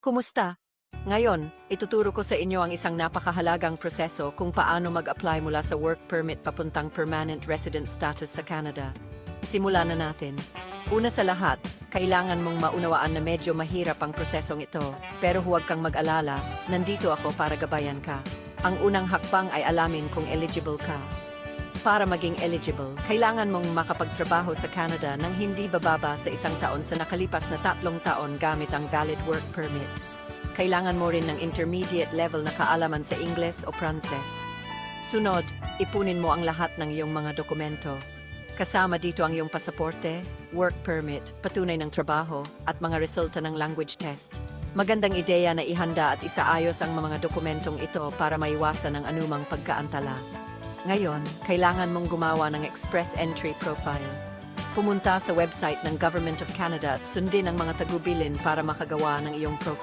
Kumusta? Ngayon, ituturo ko sa inyo ang isang napakahalagang proseso kung paano mag-apply mula sa work permit papuntang permanent resident status sa Canada. Simulan na natin. Una sa lahat, kailangan mong maunawaan na medyo mahirap ang prosesong ito, pero huwag kang mag-alala, nandito ako para gabayan ka. Ang unang hakbang ay alamin kung eligible ka. Para maging eligible, kailangan mong makapagtrabaho sa Canada nang hindi bababa sa 1 taon sa nakalipas na 3 taon gamit ang valid work permit. Kailangan mo rin ng intermediate level na kaalaman sa Ingles o Pranses. Sunod, ipunin mo ang lahat ng iyong mga dokumento. Kasama dito ang iyong pasaporte, work permit, patunay ng trabaho, at mga resulta ng language test. Magandang ideya na ihanda at isaayos ang mga dokumentong ito para maiwasan ang anumang pagkaantala. Ngayon, kailangan mong gumawa ng Express Entry Profile. Pumunta sa website ng Government of Canada at sundin ang mga tagubilin para makagawa ng iyong profile.